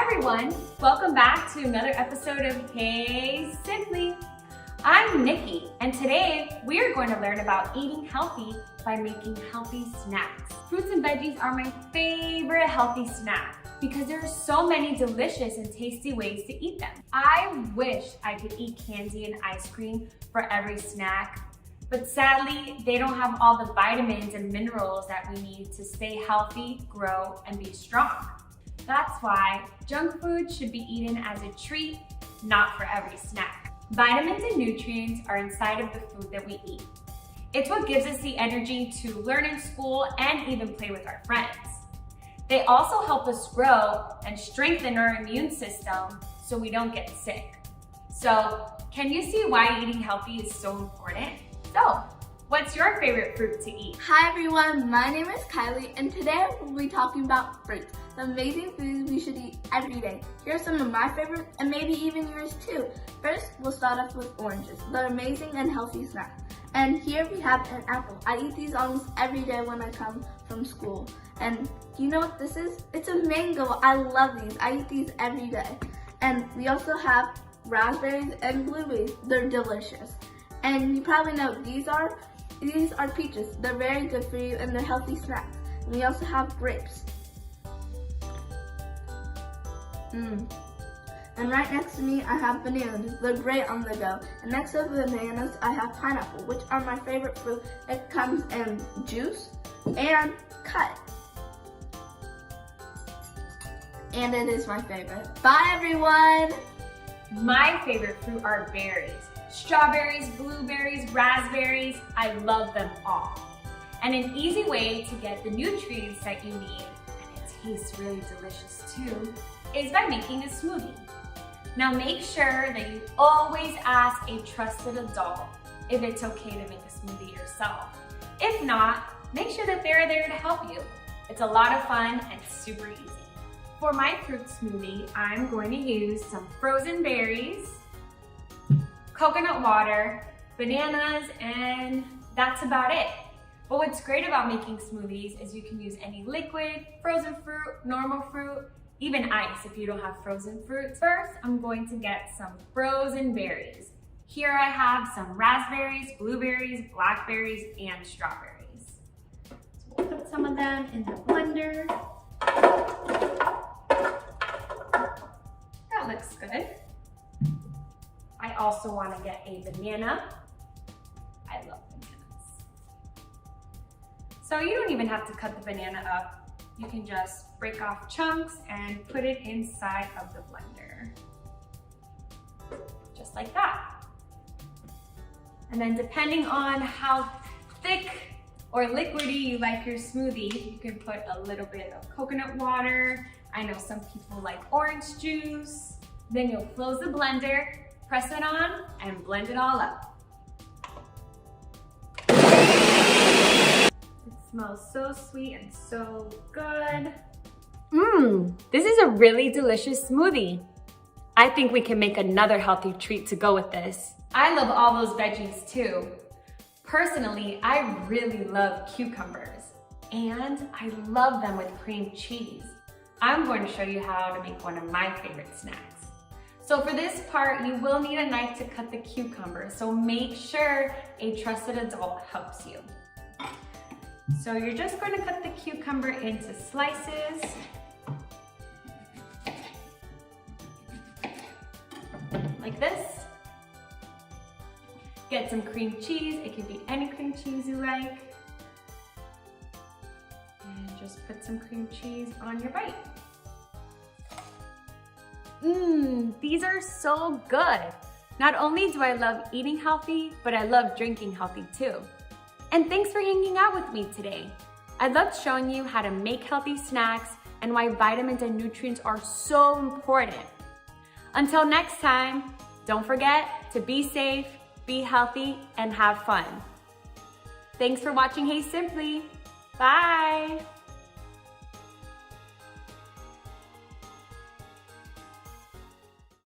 Hi everyone, welcome back to another episode of Hey Simply. I'm Nikki, and today we are going to learn about eating healthy by making healthy snacks. Fruits and veggies are my favorite healthy snack because there are so many delicious and tasty ways to eat them. I wish I could eat candy and ice cream for every snack, but sadly, they don't have all the vitamins and minerals that we need to stay healthy, grow, and be strong. That's why junk food should be eaten as a treat, not for every snack. Vitamins and nutrients are inside of the food that we eat. It's what gives us the energy to learn in school and even play with our friends. They also help us grow and strengthen our immune system so we don't get sick. So, can you see why eating healthy is so important? So, what's your favorite fruit to eat? Hi everyone, my name is Kylie, and today we'll be talking about fruits, the amazing foods we should eat every day. Here are some of my favorites, and maybe even yours too. First, we'll start off with oranges. They're amazing and healthy snacks. And here we have an apple. I eat these almost every day when I come from school. And do you know what this is? It's a mango. I love these. I eat these every day. And we also have raspberries and blueberries. They're delicious. And you probably know these are peaches. They're very good for you and they're healthy snacks. And we also have grapes. And right next to me, I have bananas. They're great on the go. And next to the bananas, I have pineapple, which are my favorite fruit. It comes in juice and cut. And it is my favorite. Bye, everyone. My favorite fruit are berries. Strawberries, blueberries, raspberries, I love them all. And an easy way to get the nutrients that you need, and it tastes really delicious too, is by making a smoothie. Now make sure that you always ask a trusted adult if it's okay to make a smoothie yourself. If not, make sure that they're there to help you. It's a lot of fun and super easy. For my fruit smoothie, I'm going to use some frozen berries, coconut water, bananas, and that's about it. But what's great about making smoothies is you can use any liquid, frozen fruit, normal fruit, even ice if you don't have frozen fruits. First, I'm going to get some frozen berries. Here I have some raspberries, blueberries, blackberries, and strawberries. So we'll put some of them in the blender. That looks good. I also want to get a banana. I love bananas. So you don't even have to cut the banana up. You can just break off chunks and put it inside of the blender. Just like that. And then depending on how thick or liquidy you like your smoothie, you can put a little bit of coconut water. I know some people like orange juice. Then you'll close the blender, press it on, and blend it all up. Smells so sweet and so good. This is a really delicious smoothie. I think we can make another healthy treat to go with this. I love all those veggies too. Personally, I really love cucumbers and I love them with cream cheese. I'm going to show you how to make one of my favorite snacks. So for this part, you will need a knife to cut the cucumber, so make sure a trusted adult helps you. So you're just going to cut the cucumber into slices. Like this. Get some cream cheese. It can be any cream cheese you like. And just put some cream cheese on your bite. These are so good. Not only do I love eating healthy, but I love drinking healthy too. And thanks for hanging out with me today. I loved showing you how to make healthy snacks and why vitamins and nutrients are so important. Until next time, don't forget to be safe, be healthy, and have fun. Thanks for watching Hey Simply. Bye.